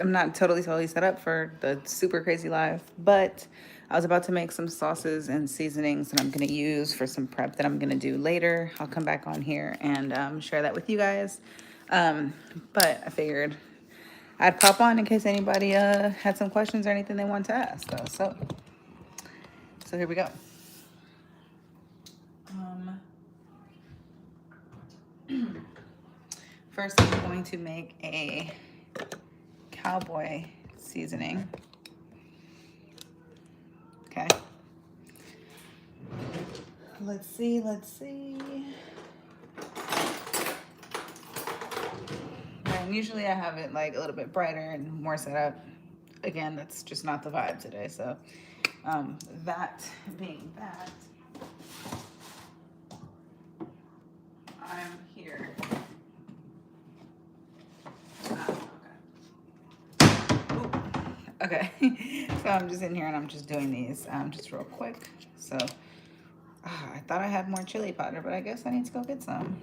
I'm not totally set up for the super crazy live, but I was about to make some sauces and seasonings that I'm going to use for some prep that I'm going to do later. I'll come back on here and share that with you guys. Um, but I figured I'd pop on in case anybody had some questions or anything they wanted to ask. So here we go. First, I'm going to make a cowboy seasoning. Okay. Let's see. And usually I have it like a little bit brighter and more set up. Again, that's just not the vibe today. So that being that, I'm here. Okay. So I'm just in here and I'm just doing these just real quick. So I thought I had more chili powder, but I guess I need to go get some.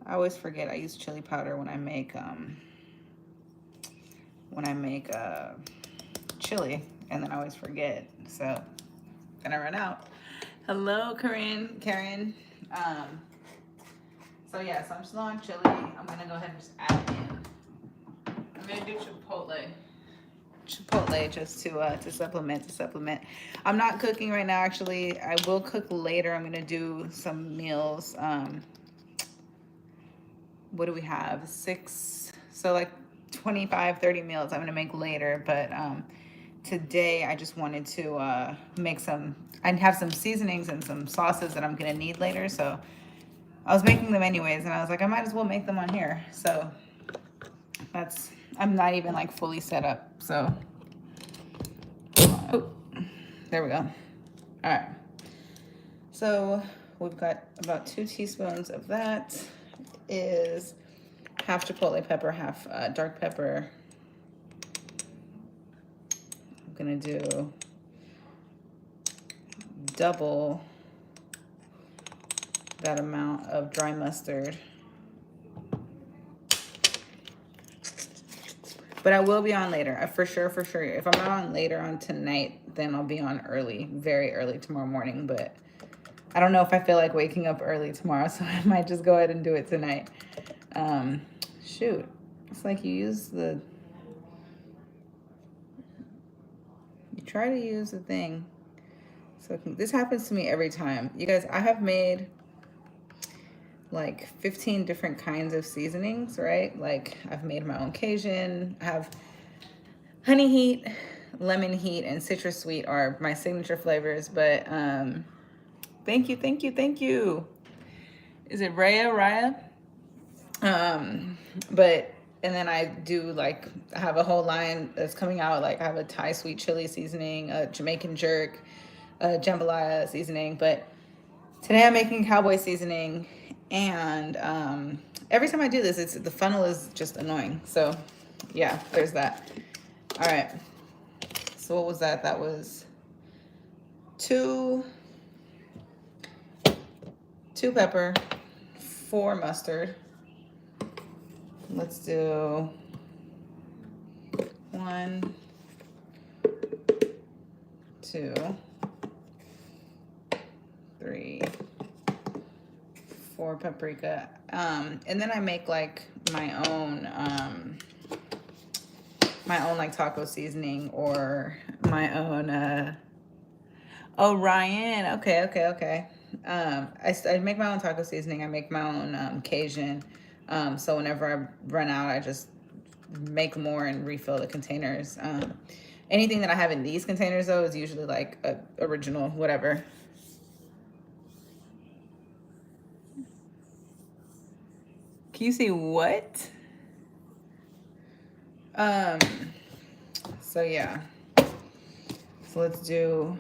I always forget I use chili powder when I make chili, and then I always forget. So then I run out. Hello, Karen. So yeah, so I'm still on chili. I'm gonna go ahead and just add it in. I'm gonna do chipotle just to supplement. I'm not cooking right now. Actually, I will cook later. I'm gonna do some meals. What do we have? 6, so like 25, 30 meals I'm gonna make later. But today I just wanted to make some. I have some seasonings and some sauces that I'm gonna need later. So I was making them anyways, and I was like, I might as well make them on here. So I'm not even like fully set up. So, oh, there we go. All right. So we've got about 2 teaspoons of that. Is half chipotle pepper, half dark pepper. I'm gonna do double that amount of dry mustard. But I will be on later, for sure. If I'm not on later on tonight, then I'll be on early, very early tomorrow morning. But I don't know if I feel like waking up early tomorrow, so I might just go ahead and do it tonight. Shoot, it's like you try to use the thing. So this happens to me every time. You guys, I have made like 15 different kinds of seasonings, right? Like I've made my own Cajun. I have honey heat, lemon heat, and citrus sweet are my signature flavors. But thank you. Is it Raya? But and then I do like I have a whole line that's coming out. Like I have a Thai sweet chili seasoning, a Jamaican jerk, a jambalaya seasoning. But today I'm making cowboy seasoning, and every time I do this, the funnel is just annoying. So yeah, there's that. All right. So what was that? That was 2 pepper, 4 mustard. Let's do 1, 2, 3, 4 paprika. And then I make like my own like taco seasoning or my own oh, Ryan. Okay. I make my own taco seasoning. I make my own Cajun. So whenever I run out, I just make more and refill the containers. Anything that I have in these containers, though, is usually like a original, whatever. Can you see what? So yeah. So let's do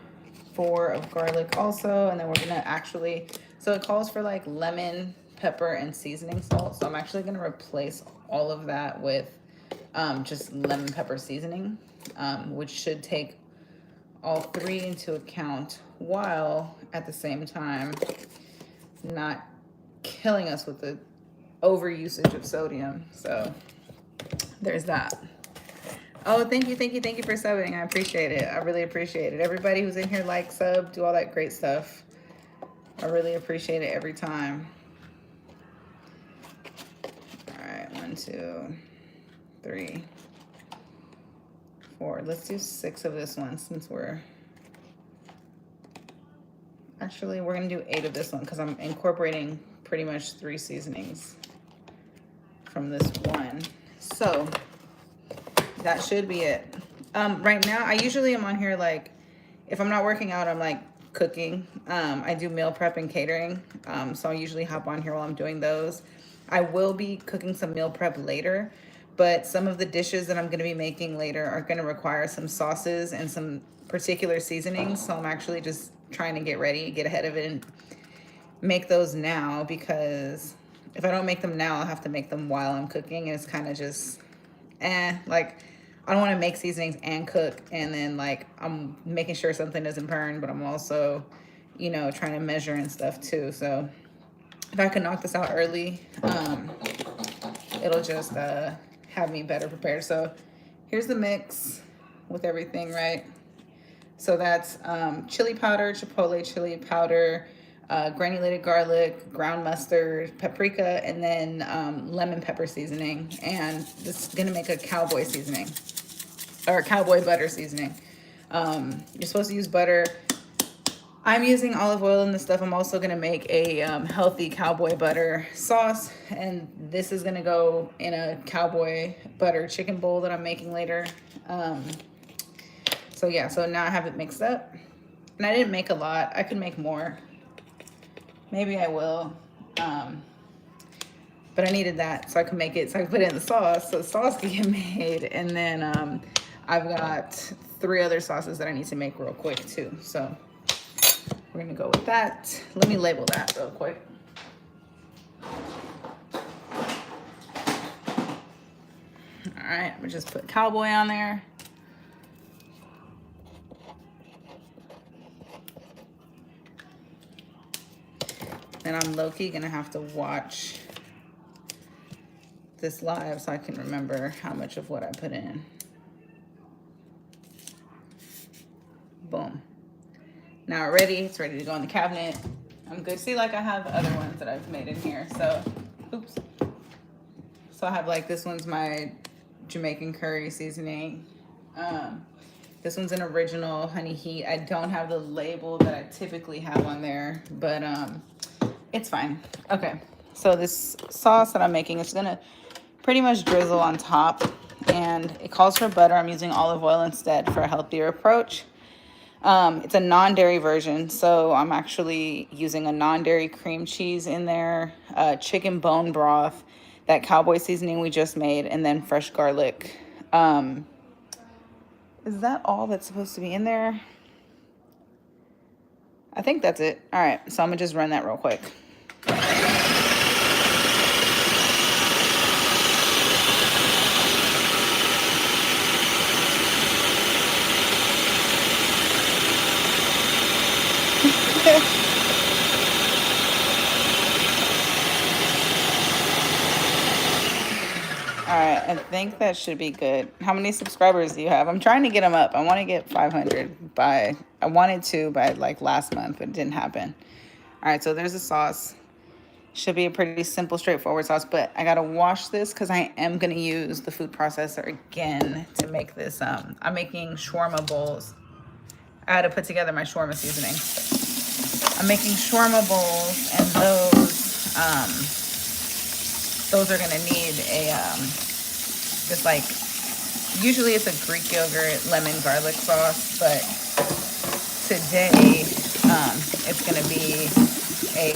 4 of garlic also, and then we're gonna actually, so it calls for like lemon, pepper, and seasoning salt. So I'm actually gonna replace all of that with just lemon pepper seasoning, which should take all 3 into account while at the same time not killing us with the over usage of sodium. So there's that. Oh, thank you, thank you, thank you for subbing. I appreciate it. I really appreciate it. Everybody who's in here, like, sub, do all that great stuff. I really appreciate it every time. All right, 1, 2, 3, 4. Let's do 6 of this one since we're... Actually, we're gonna do 8 of this one because I'm incorporating pretty much 3 seasonings from this one. So that should be it. Right now, I usually am on here like, if I'm not working out, I'm like cooking. I do meal prep and catering. So I usually hop on here while I'm doing those. I will be cooking some meal prep later, but some of the dishes that I'm gonna be making later are gonna require some sauces and some particular seasonings. So I'm actually just trying to get ready, get ahead of it and make those now, because if I don't make them now, I'll have to make them while I'm cooking. And it's kind of just, like, I don't want to make seasonings and cook. And then like, I'm making sure something doesn't burn, but I'm also, you know, trying to measure and stuff too. So if I can knock this out early, it'll just have me better prepared. So here's the mix with everything, right? So that's chili powder, chipotle chili powder, granulated garlic, ground mustard, paprika, and then lemon pepper seasoning. And this is gonna make a cowboy seasoning, or cowboy butter seasoning. You're supposed to use butter. I'm using olive oil in this stuff. I'm also gonna make a healthy cowboy butter sauce, and this is gonna go in a cowboy butter chicken bowl that I'm making later. So yeah, so now I have it mixed up. And I didn't make a lot. I could make more. Maybe I will. But I needed that so I could make it, so I could put it in the sauce so the sauce could get made. And then I've got 3 other sauces that I need to make real quick too. So we're gonna go with that. Let me label that real quick. All right, I'm gonna just put cowboy on there. And I'm low-key gonna have to watch this live so I can remember how much of what I put in. Boom. Now ready, it's ready to go in the cabinet. I'm good. See, like I have other ones that I've made in here. So, oops. So I have like, this one's my Jamaican curry seasoning. This one's an original honey heat. I don't have the label that I typically have on there, but it's fine. Okay, so this sauce that I'm making is gonna pretty much drizzle on top, and it calls for butter. I'm using olive oil instead for a healthier approach. It's a non-dairy version, so I'm actually using a non-dairy cream cheese in there, chicken bone broth, that cowboy seasoning we just made, and then fresh garlic. Is that all that's supposed to be in there? I think that's it. All right, so I'm gonna just run that real quick. All right, I think that should be good. How many subscribers do you have? I'm trying to get them up. I want to get 500 by, I wanted to by like last month, but it didn't happen. All right, so there's a sauce. Should be a pretty simple, straightforward sauce, but I gotta wash this because I am gonna use the food processor again to make this. I'm making shawarma bowls. I had to put together my shawarma seasoning. I'm making shawarma bowls, and those are gonna need a, just like, usually it's a Greek yogurt, lemon, garlic sauce, but today, it's gonna be a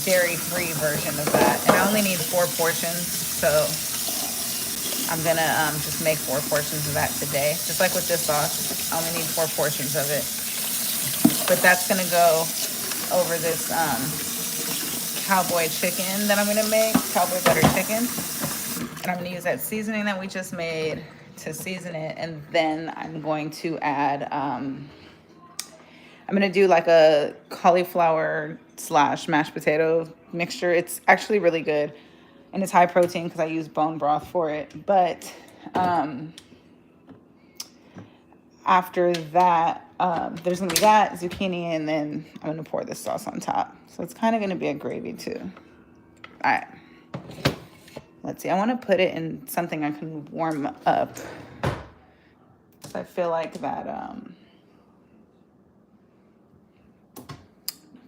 dairy-free version of that. And I only need 4 portions, so I'm gonna just make 4 portions of that today. Just like with this sauce, I only need 4 portions of it. But that's gonna go over this cowboy chicken that I'm gonna make, cowboy butter chicken. And I'm gonna use that seasoning that we just made to season it. And then I'm going to add, I'm gonna do like a cauliflower / mashed potato mixture. It's actually really good. and it's high protein because I use bone broth for it. But after that, there's gonna be that zucchini, and then I'm gonna pour this sauce on top. So it's kind of gonna be a gravy too. All right, let's see. I want to put it in something I can warm up. So I feel like that.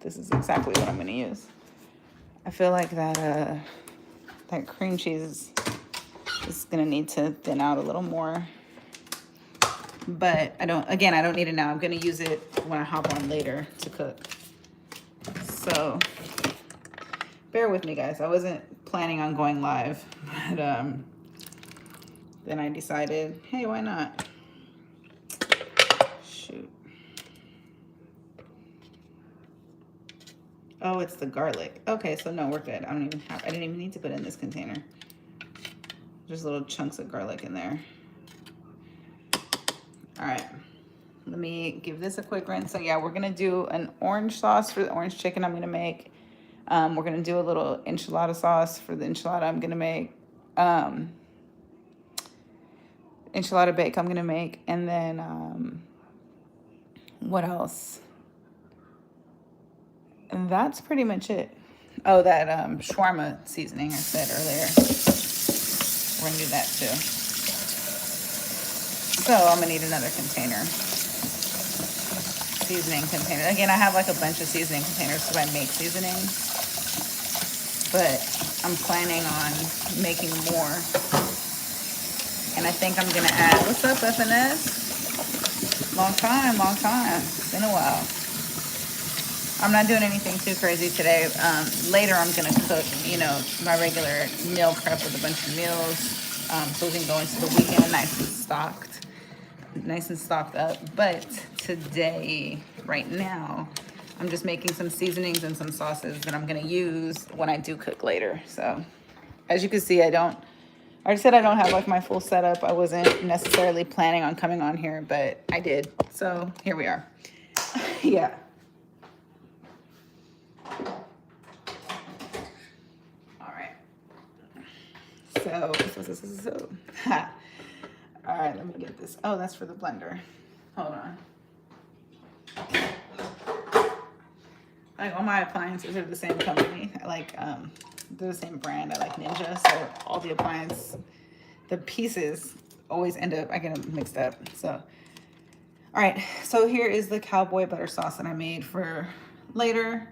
This is exactly what I'm gonna use. I feel like that that cream cheese is gonna need to thin out a little more. But I don't need it now. I'm gonna use it when I hop on later to cook. So bear with me, guys. I wasn't planning on going live, but then I decided, hey, why not? Shoot. Oh, it's the garlic. Okay, so no, we're good. I didn't even need to put it in this container. There's little chunks of garlic in there. All right, let me give this a quick rinse. So yeah, we're gonna do an orange sauce for the orange chicken I'm gonna make. We're gonna do a little enchilada sauce for the enchilada I'm gonna make. Enchilada bake I'm gonna make, and then what else? And that's pretty much it. Oh, that shawarma seasoning I said earlier. We're gonna do that too. So I'm gonna need another container. Seasoning container. Again, I have like a bunch of seasoning containers because I make seasonings. But I'm planning on making more. And I think I'm gonna add, what's up, FNS? Long time. It's been a while. I'm not doing anything too crazy today. Later I'm gonna cook, you know, my regular meal prep with a bunch of meals. So we can go into the weekend nice and stocked up. But today, right now, I'm just making some seasonings and some sauces that I'm gonna use when I do cook later. So as you can see, I said I don't have like my full setup. I wasn't necessarily planning on coming on here, but I did. So here we are. Yeah. All right. So. All right, let me get this. Oh, that's for the blender. Hold on. Like all my appliances are the same company. I like they're the same brand. I like Ninja, so all the the pieces always end up, I get them mixed up. So all right, so here is the cowboy butter sauce that I made for later.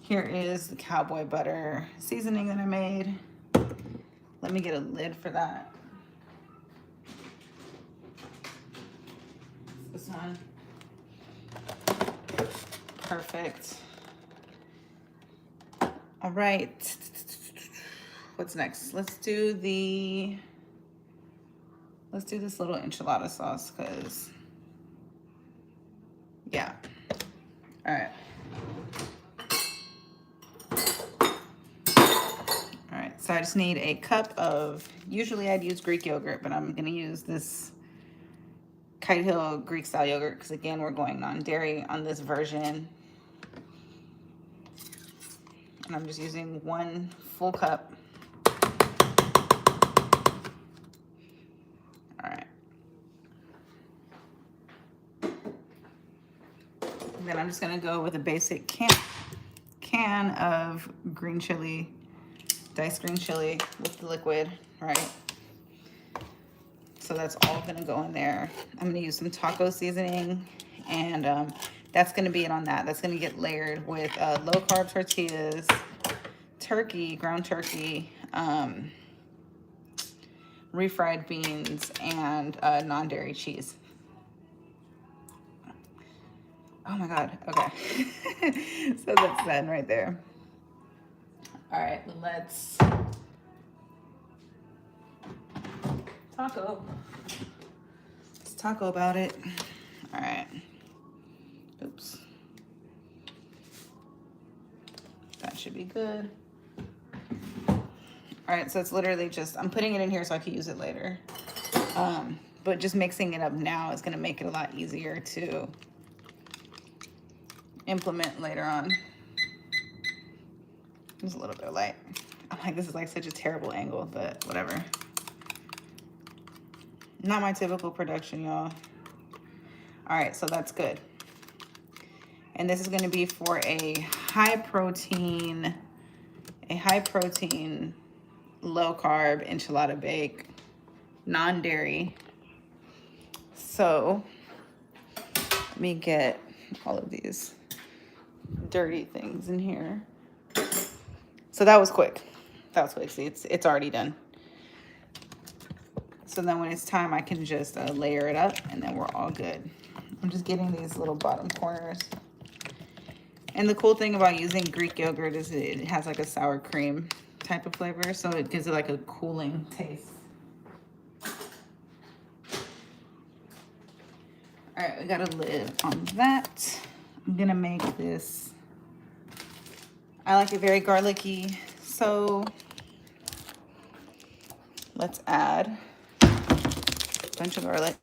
Here is the cowboy butter seasoning that I made. Let me get a lid for that. This one. Perfect. All right. What's next? Let's do this little enchilada sauce, because yeah. All right. All right, so I just need a cup of, usually I'd use Greek yogurt, but I'm gonna use this Kite Hill Greek style yogurt because again, we're going non-dairy on this version. And I'm just using 1 full cup. All right. And then I'm just gonna go with a basic can of green chili, diced green chili with the liquid, right? So that's all gonna go in there. I'm gonna use some taco seasoning, and that's gonna be it on that. That's gonna get layered with low carb tortillas, turkey, ground turkey, refried beans, and non-dairy cheese. Oh my God, okay. So that's done right there. All right, let's taco. Let's taco about it. All right. Oops. That should be good. All right, so it's literally just, I'm putting it in here so I can use it later. But just mixing it up now is gonna make it a lot easier to implement later on. It's a little bit light. I'm like, this is like such a terrible angle, but whatever. Not my typical production, y'all. All right, so that's good. And this is gonna be for a high protein, low carb enchilada bake, non-dairy. So let me get all of these dirty things in here. So that was quick. That was quick. See, it's already done. So then when it's time, I can just layer it up, and then we're all good. I'm just getting these little bottom corners. And the cool thing about using Greek yogurt is it has like a sour cream type of flavor, so it gives it like a cooling taste. All right, we got a lid on that. I'm gonna make this, I like it very garlicky, so let's add a bunch of garlic.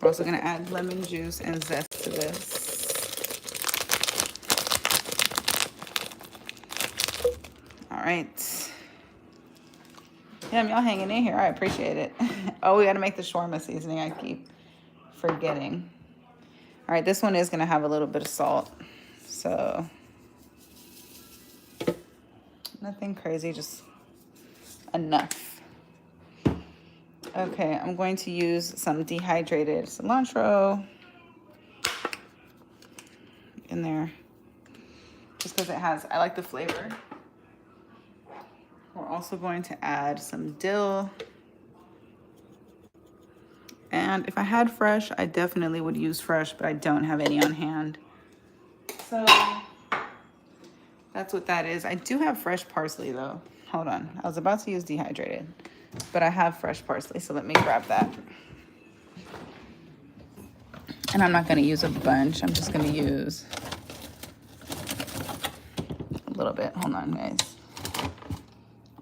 We're also gonna add lemon juice and zest to this. All right. Damn, y'all hanging in here. I appreciate it. Oh, we gotta make the shawarma seasoning. I keep forgetting. All right, this one is gonna have a little bit of salt. So nothing crazy, just enough. Okay, I'm going to use some dehydrated cilantro in there, just because it has, I like the flavor. We're also going to add some dill. And if I had fresh, I definitely would use fresh, but I don't have any on hand. So that's what that is. I do have fresh parsley though. Hold on, I was about to use dehydrated, but I have fresh parsley, so let me grab that. And I'm not gonna use a bunch, I'm just gonna use a little bit. Hold on, guys.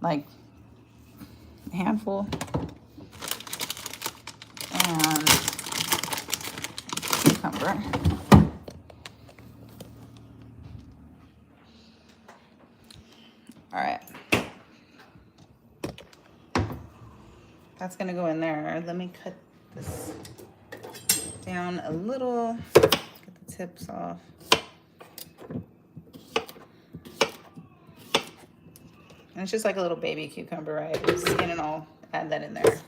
Like a handful. And cucumber. All right. That's gonna go in there. Let me cut this down a little, get the tips off. And it's just like a little baby cucumber, right? With skin and all, add that in there.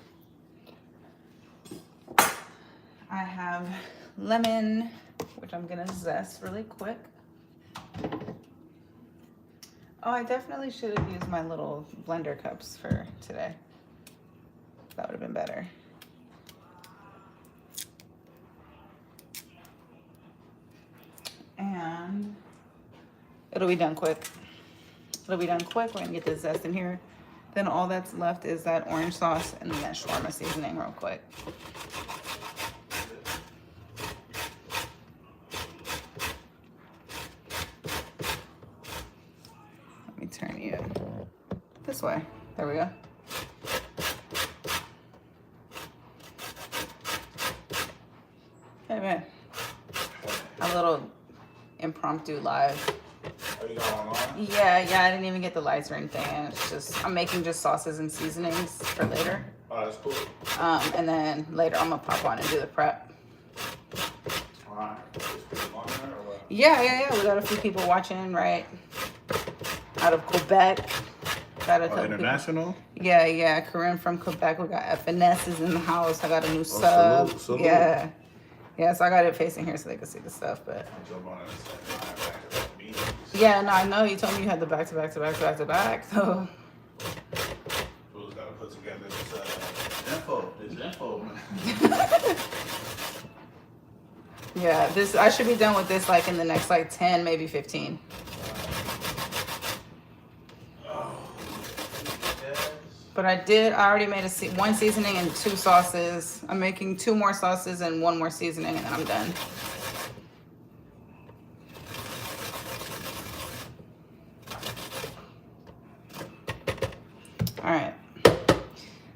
I have lemon, which I'm gonna zest really quick. Oh, I definitely should have used my little blender cups for today. That would have been better. And it'll be done quick. It'll be done quick. We're gonna get the zest in here. Then all that's left is that orange sauce and then that shawarma seasoning real quick. Let me turn you this way. There we go. Hey man, a little impromptu live. Are you going on? Yeah, I didn't even get the lights or anything. It's just, I'm making just sauces and seasonings for later. Oh, that's cool. And then later I'm gonna pop on and do the prep. Alright. Is people on there or what? Yeah. We got a few people watching, right? Out of Quebec. Got a couple international? People. Yeah. Corinne from Quebec. We got Finesse is in the house. I got a new sub. Salute. Yeah, so I got it facing here so they can see the stuff, but. Jump on it and say, back-to-back meetings. Yeah, no, I know. You told me you had the back-to-back, so. Who's got to put together this info, man. Yeah, I should be done with this like in the next like 10, maybe 15. But I already made one seasoning and 2 sauces. I'm making 2 more sauces and 1 more seasoning, and then I'm done. All right.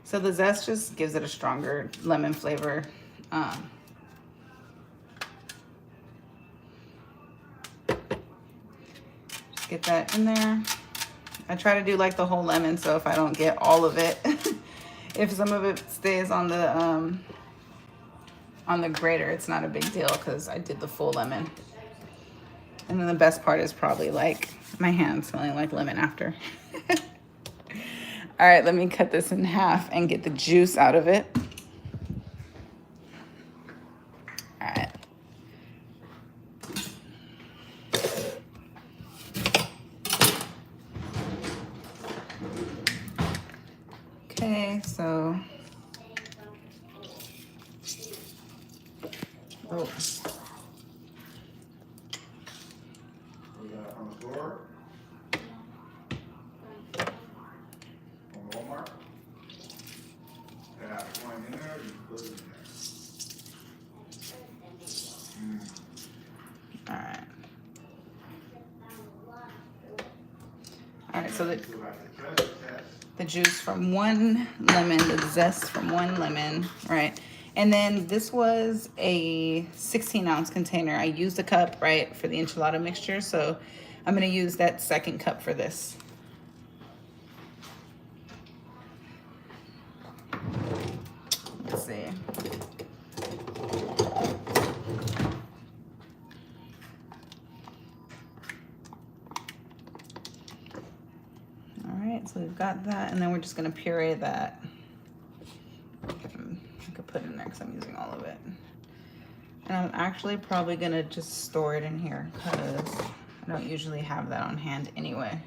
So the zest just gives it a stronger lemon flavor. Just Get that in there. I try to do like the whole lemon, so if I don't get all of it, if some of it stays on the grater, it's not a big deal because I did the full lemon. And then the best part is probably like my hand smelling like lemon after. All right, let me cut this in half and get the juice out of it. All right. Okay, so. Oh. On the floor? On Walmart? Yeah, going in there, you put it in there. All right. All right, so the juice from one lemon, the zest from one lemon, right? And then this was a 16-ounce container. I used a cup, right, for the enchilada mixture, so I'm gonna use that second cup for this. Let's see. All right, so we've got that, and then we're just gonna puree that. I could put it in there because I'm using all of it. And I'm actually probably gonna just store it in here because I don't usually have that on hand anyway.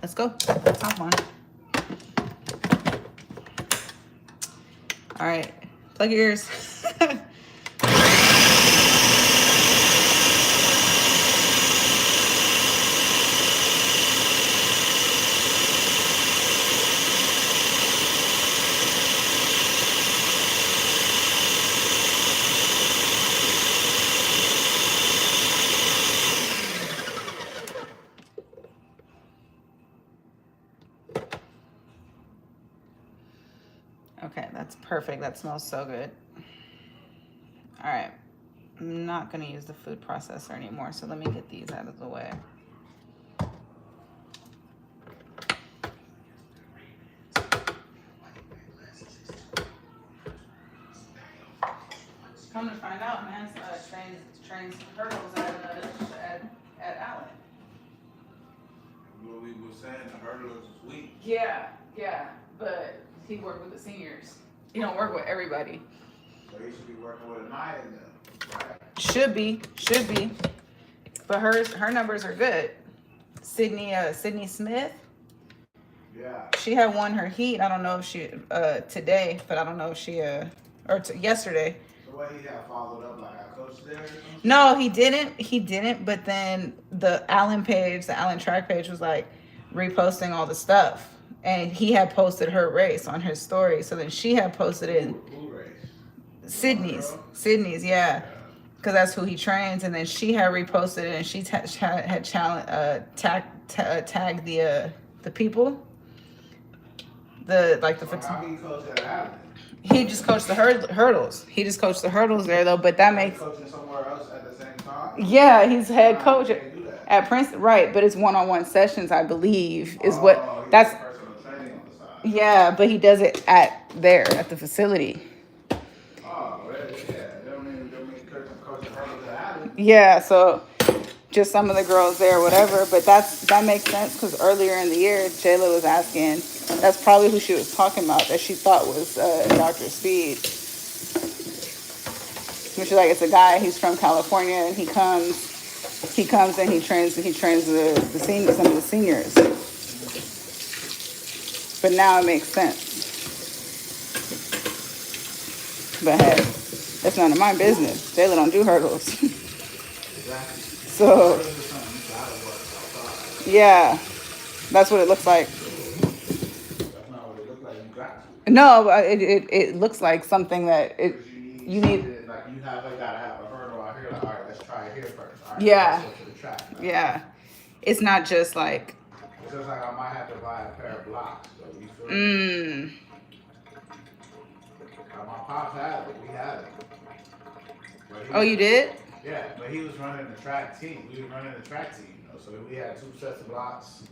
Let's go, top one. All right, plug your ears. Okay, that's perfect. That smells so good. All right, I'm not gonna use the food processor anymore, so let me get these out of the way. Come to find out, man, trains hurdles at Allen. What we were saying, the hurdles is weak. Yeah, but he worked with the seniors. He don't work with everybody. So he should be working with Anaya then, right? Should be. But her numbers are good. Sydney Smith. Yeah. She had won her heat. I don't know if she today, but I don't know if she yesterday. So what, he had followed up like a coach there or something? No, he didn't. But then the Allen track page was like reposting all the stuff, and he had posted her race on his story. So then she had posted it. Who raced? Sydney's, yeah, because that's who he trains. And then she had reposted it, and she had tagged the people, How he coached at Allen? He just coached the hurdles. He just coached the hurdles there though, but that makes. Coaching somewhere else at the same time? Yeah, he's head coach at Princeton, right? But it's one-on-one sessions, I believe, is what that's. Personal training on the side. Yeah, but he does it at the facility. Oh, well, yeah. They don't mean coaching hurdles at Allen. Yeah, so just some of the girls there, whatever. But that makes sense because earlier in the year, Jayla was asking. That's probably who she was talking about that she thought was Dr. Speed. She's like, it's a guy. He's from California, and he comes and he trains the seniors, some of the seniors. But now it makes sense. But hey, that's none of my business. Jayla don't do hurdles. So yeah, that's what it looks like. No, it looks like something that you need. Like you gotta have a hurdle out here. Like, all right, let's try it here first. All right, Yeah. let's go to the track. Yeah, it's not just like. It's just like I might have to buy a pair of blocks. So you feel me? My pops had it. We had it. Oh, you did? Yeah, but he was running the track team. We were running the track team. So we had 2 sets of blocks,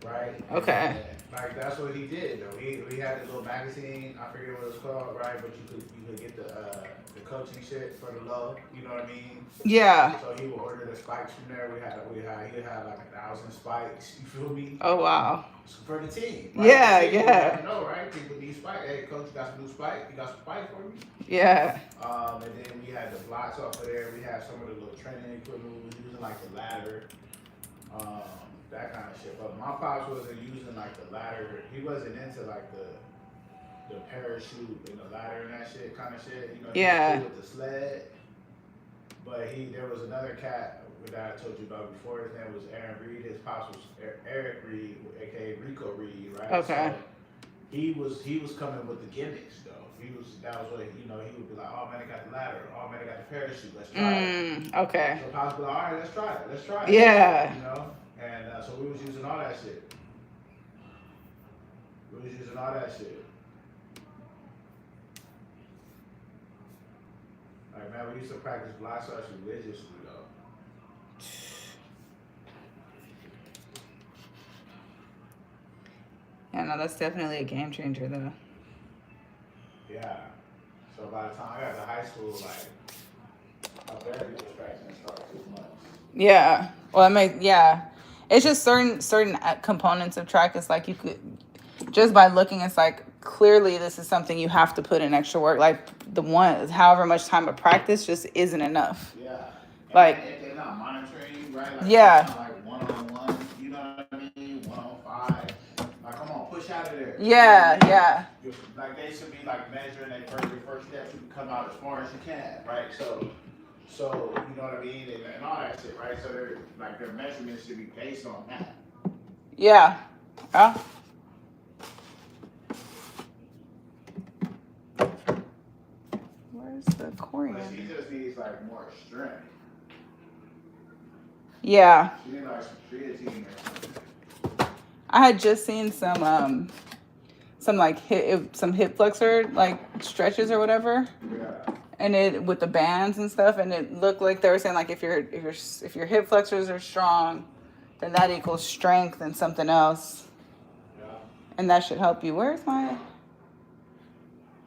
right? Okay. And, like that's what he did though. We had this little magazine. I forget what it was called, right? But you could get the coaching shit for the low. You know what I mean? Yeah. So he would order the spikes from there. He had like 1,000 spikes. You feel me? Oh wow. For the team, right? Yeah, The team, yeah. you know, right? People need spike. Hey, coach, you got some new spike? You got some spike for me? Yeah. And then we had the blocks off of there. We had some of the little training equipment. We was using like the ladder, that kind of shit. But my pops wasn't using like the ladder. He wasn't into like the parachute and the ladder and that shit kind of shit. You know, he was cool with the sled. But there was another cat that I told you about before. His name was Aaron Reed. His pops was Eric Reed, aka Rico Reed, right? Okay. So he was coming with the gimmicks though. That was what he would be like, oh man, I got the ladder, oh man, I got the parachute, let's try it. Okay. So pops would be like, all right, let's try it. Yeah. You know, and so we was using all that shit. Like man, we used to practice block shots religiously though. Yeah, no, that's definitely a game changer though. Yeah. So by the time I got to high school, like my therapy was practicing started 2 months. Yeah. Well, it's just certain components of track. It's like you could just by looking, it's like clearly this is something you have to put in extra work. Like however much time of practice just isn't enough. Yeah. And like if they're not monitoring you, right? Like, yeah. It's not like 1-on-1. You know what I mean? 1-on-5. Like, come on, push out of there. Yeah, yeah. Like they should be like measuring your first steps. You can come out as far as you can, right? So you know what I mean, and all that shit, right? So their measurements should be based on that. Yeah. Yeah. Where's the coriander? But she just needs like more strength. Yeah. She needs like some creatine or something. I had just seen some like some hip flexor like stretches or whatever. Yeah. And it with the bands and stuff, and it looked like they were saying like if your hip flexors are strong, then that equals strength and something else. Yeah. And that should help you. Where's my?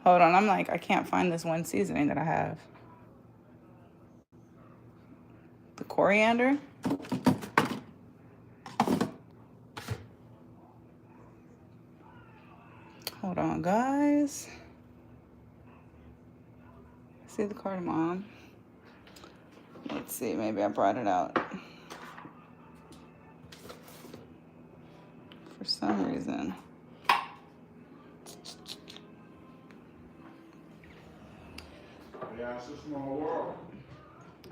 Hold on, I'm like I can't find this one seasoning that I have. The coriander. Hold on, guys. See the cardamom. Let's see, maybe I brought it out. For some reason. Yeah, it's a small world.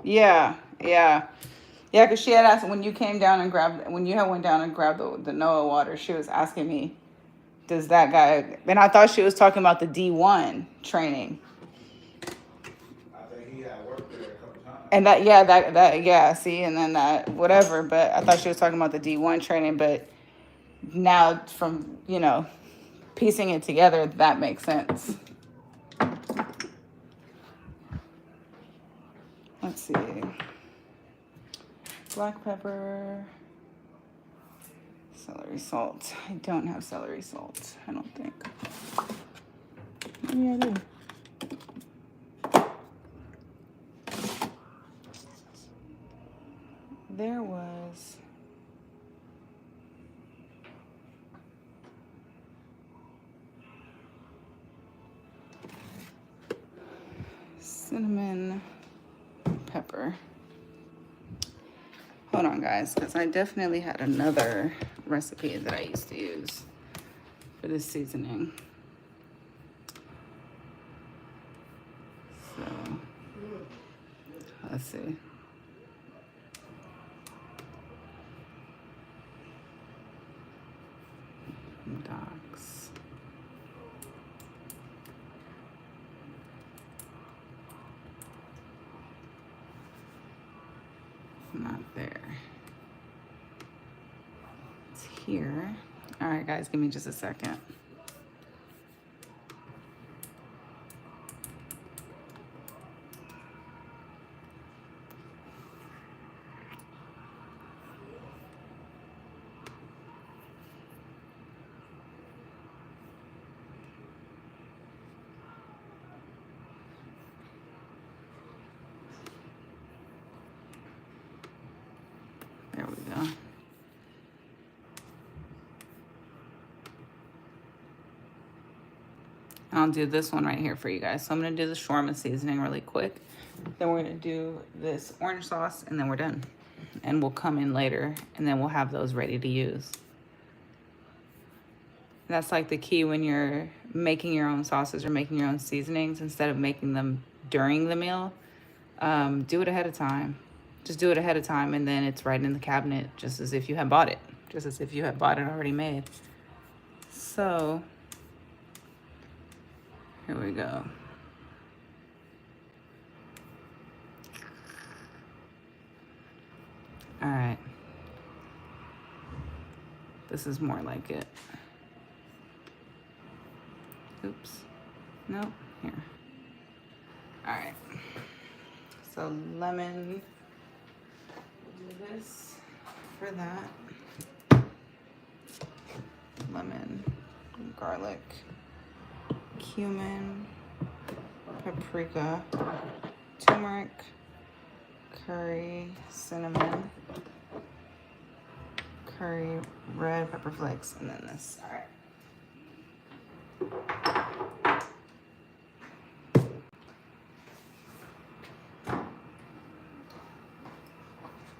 Yeah. Yeah, because she had asked when you went down and grabbed the Noah water, she was asking me, does that guy, and I thought she was talking about the D1 training. I think he had worked there a couple times. And see, and then that, whatever, but I thought she was talking about the D1 training, but now from, piecing it together, that makes sense. Let's see. Black pepper. Celery salt. I don't have celery salt, I don't think. Maybe I do. There was cinnamon pepper. Hold on, guys, because I definitely had another recipe that I used to use for this seasoning. So, let's see. Docs. Not there. It's here. All right, guys, give me just a second. I'll do this one right here for you guys. So I'm gonna do the shawarma seasoning really quick. Then we're gonna do this orange sauce and then we're done. And we'll come in later and then we'll have those ready to use. That's like the key when you're making your own sauces or making your own seasonings, instead of making them during the meal, do it ahead of time. Just do it ahead of time and then it's right in the cabinet just as if you had bought it. Just as if you had bought it already made. So, here we go. All right. This is more like it. Oops. Nope. Here. All right. So lemon. We'll do this for that. Lemon, garlic, cumin, paprika, turmeric, curry, cinnamon, curry, red pepper flakes, and then this. All right.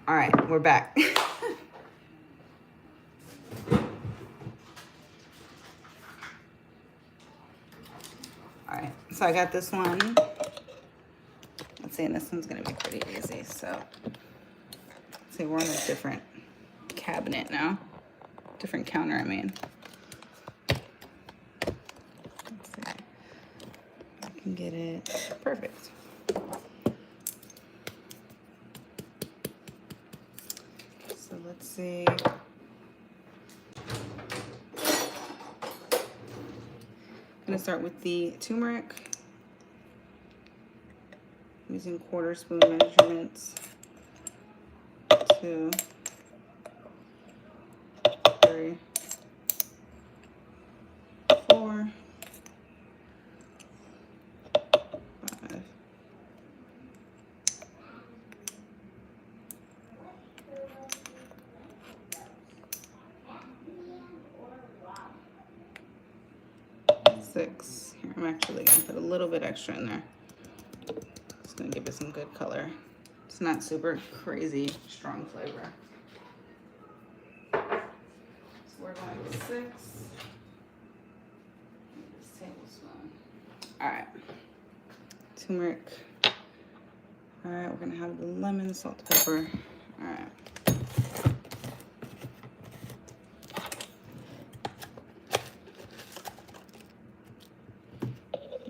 All right, we're back. All right, so I got this one. Let's see, and this one's gonna be pretty easy. So, let's see, we're on a different cabinet now. Different counter, I mean. Let's see. I can get it perfect. So let's see. I'm gonna start with the turmeric. I'm using 1/4 spoon measurements. 2, 3, 4, 5, 6. Here, I'm actually gonna put a little bit extra in there. It's gonna give it some good color. It's not super crazy strong flavor. So we're going with 6 tablespoons. All right, turmeric. All right, we're gonna have the lemon, salt, pepper. All right.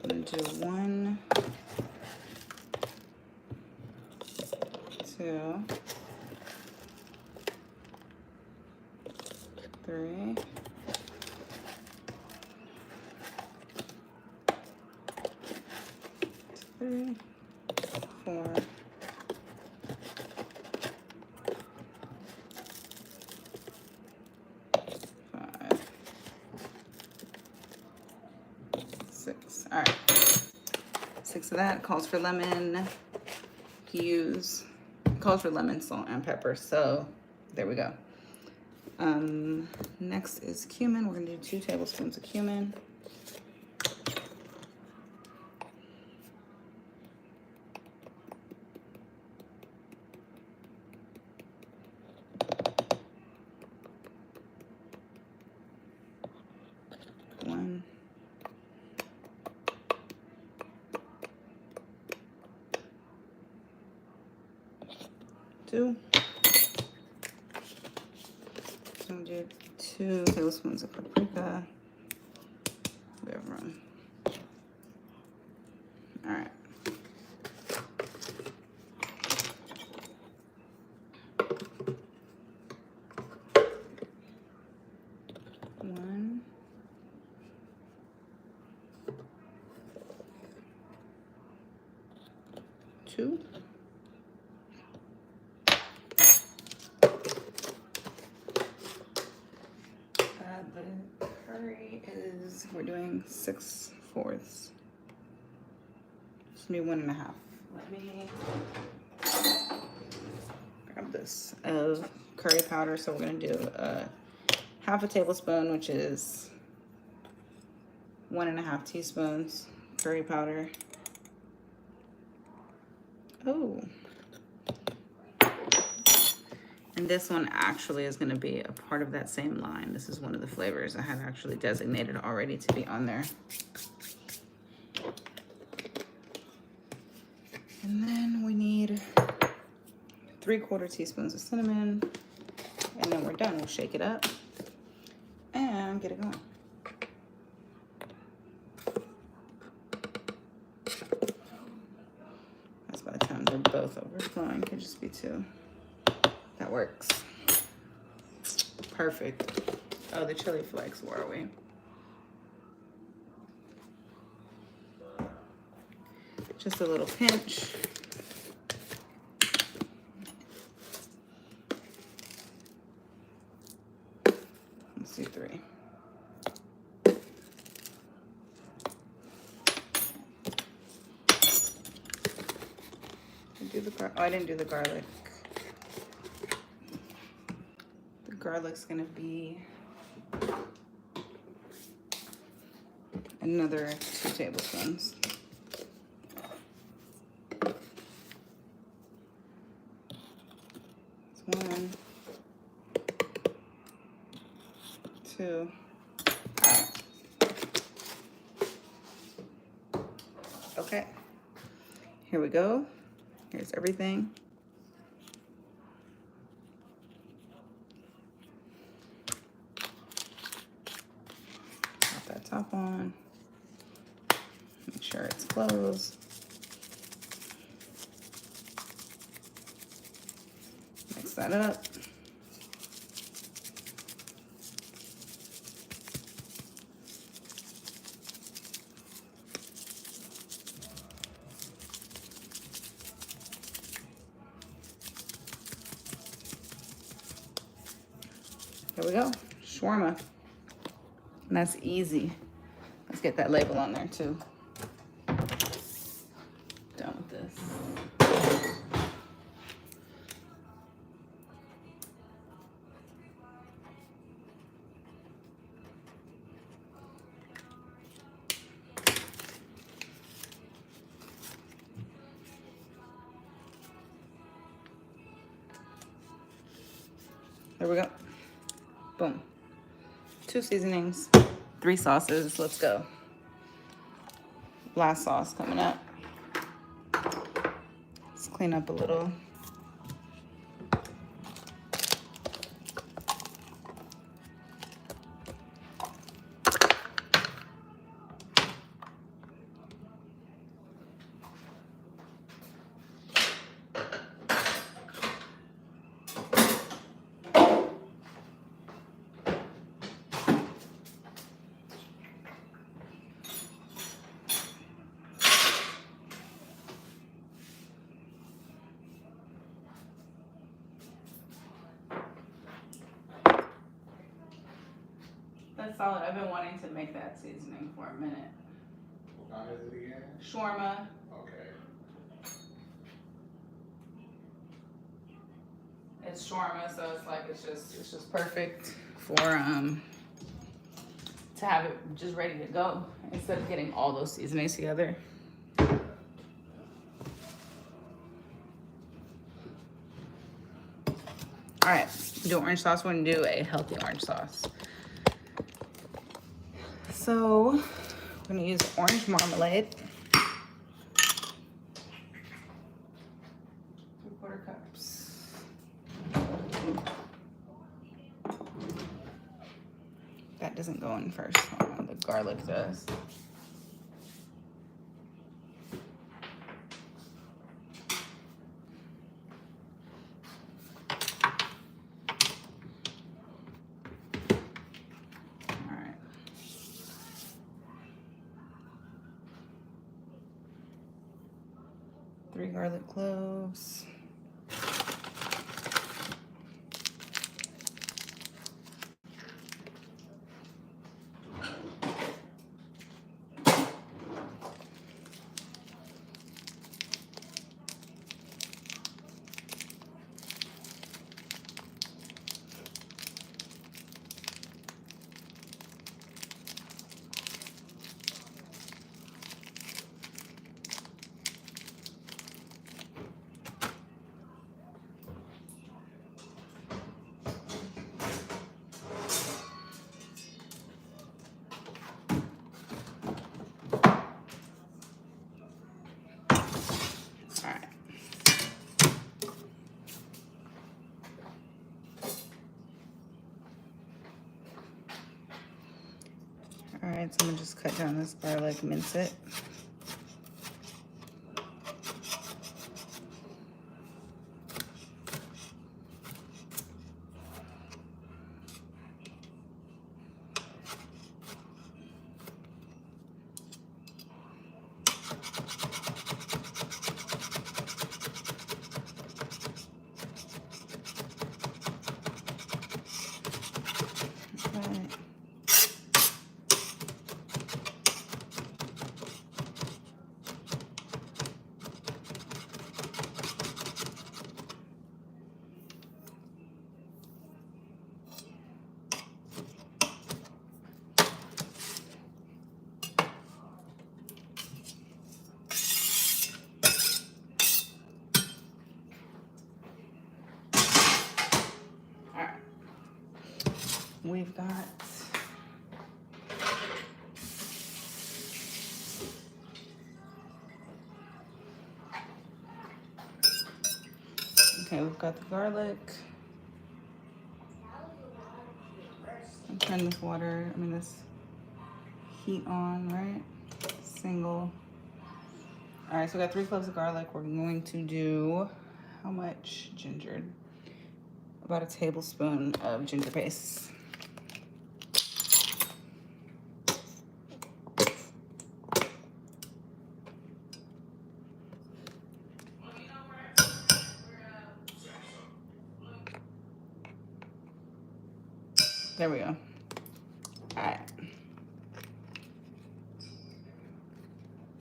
I'm gonna do 1, 2, 3, 4, 5, 6. All right. 6 of that. Calls for lemon. Calls for lemon, salt, and pepper. So there we go. Next is cumin. We're gonna do 2 tablespoons of cumin. One. 2. So I'm gonna do 2 tablespoons of paprika. We have room. All right. One. 2. The curry is, we're doing 6/4. Just need 1.5. Let me grab this of curry powder. So we're gonna do 1/2 tablespoon, which is 1.5 teaspoons curry powder. Oh. And this one actually is going to be a part of that same line. This is one of the flavors I had actually designated already to be on there. And then we need 3/4 teaspoons of cinnamon. And then we're done. We'll shake it up and get it going. That's by the time they're both overflowing. Could just be 2. That works. Perfect. Oh, the chili flakes, where are we? Just a little pinch. Let's see, 3. I didn't do the garlic. The garlic's gonna be another 2 tablespoons. That's 1, 2. All right. Okay. Here we go. Here's everything. Pop that top on. Make sure it's closed. Mix that up. Here we go, shawarma. And that's easy. Let's get that label on there too. Done with this. There we go. Boom. 2 seasonings, 3 sauces. Let's go. Last sauce coming up. Let's clean up a little. That's solid. I've been wanting to make that seasoning for a minute. What kind is it again? Shawarma. Okay. It's shawarma, so it's like it's just perfect for to have it just ready to go instead of getting all those seasonings together. All right, do orange sauce. We're gonna do a healthy orange sauce. So we're gonna use orange marmalade. 3/4 cups. That doesn't go in first. Hold on, the garlic does. All right. Three garlic cloves. right, so I'm gonna just cut down this garlic, mince it. We've got we've got the garlic. I'm turning this heat on, right? Single. All right, so we got 3 cloves of garlic. We're going to do, how much ginger? About a tablespoon of ginger paste. There we go. All right.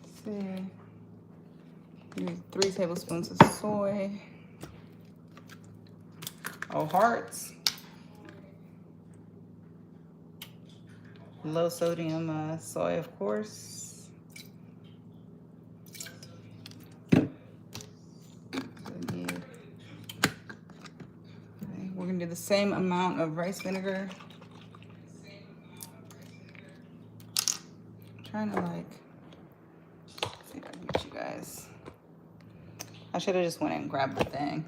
Let's see. Use 3 tablespoons of soy. Oh, hearts. Low sodium soy, of course. Okay, we're gonna do the same amount of rice vinegar. I'm trying to see if I can get you guys. I should have just went and grabbed the thing.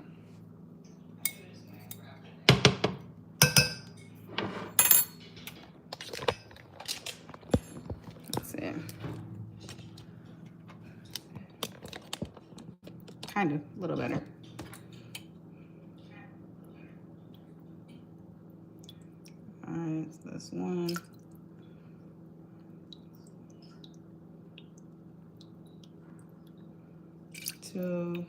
Let's see. Kind of, a little better. All right, so this one. 2.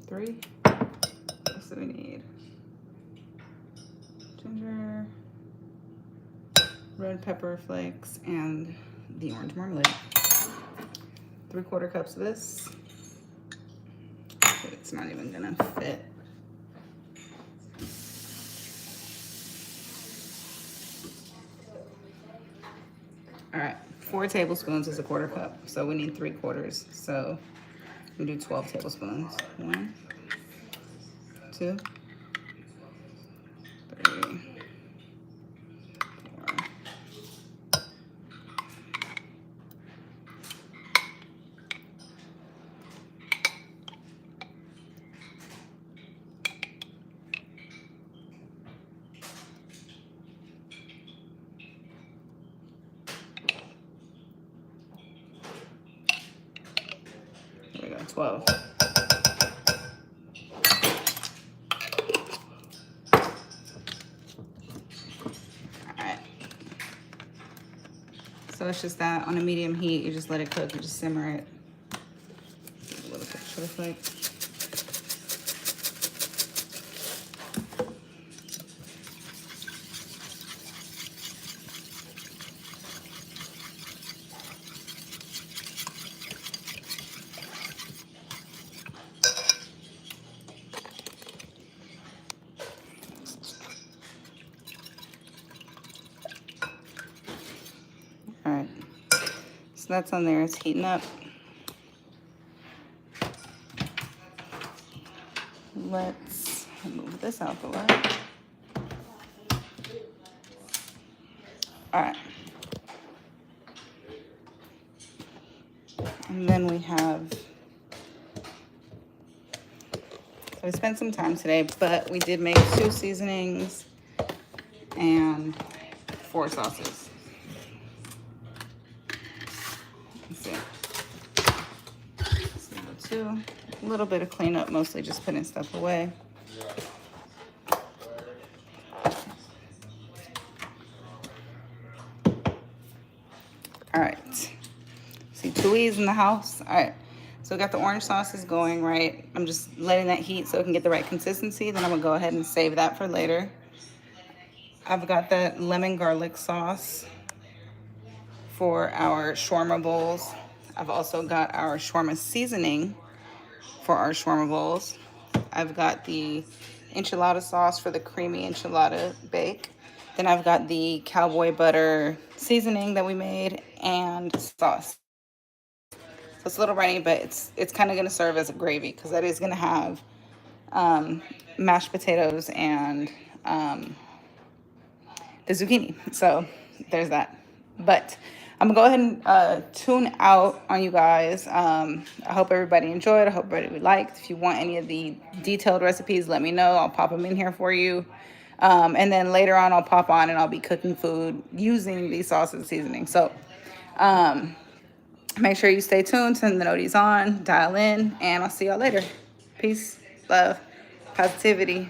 3. What else do we need? Ginger, red pepper flakes, and the orange marmalade. 3/4 cups of this. It's not even gonna fit. All right, 4 tablespoons is a 1/4 cup, so we need 3/4. So we do 12 tablespoons. 1, 2, 3, 4. There we go, 12. So it's just that on a medium heat, you just let it cook, you just simmer it. A little bit chili flakes. All right, so that's on there, it's heating up. Let's move this out the way. All right. And then we have So we spent some time today, but we did make 2 seasonings and 4 sauces. Let's see. So 2. A little bit of cleanup, mostly just putting stuff away. All right. See, Tui's in the house. All right. So we got the orange sauces going, right? I'm just letting that heat so it can get the right consistency. Then I'm going to go ahead and save that for later. I've got that lemon garlic sauce for our shawarma bowls. I've also got our shawarma seasoning for our shawarma bowls. I've got the enchilada sauce for the creamy enchilada bake. Then I've got the cowboy butter seasoning that we made and sauce. So it's a little runny, but it's kind of going to serve as a gravy because that is going to have mashed potatoes and the zucchini. So there's that. But I'm going to go ahead and tune out on you guys. I hope everybody enjoyed. I hope everybody liked. If you want any of the detailed recipes, let me know. I'll pop them in here for you. And then later on, I'll pop on and I'll be cooking food using these sauces and seasonings. So make sure you stay tuned, turn the noties on, dial in, and I'll see y'all later. Peace, love, positivity.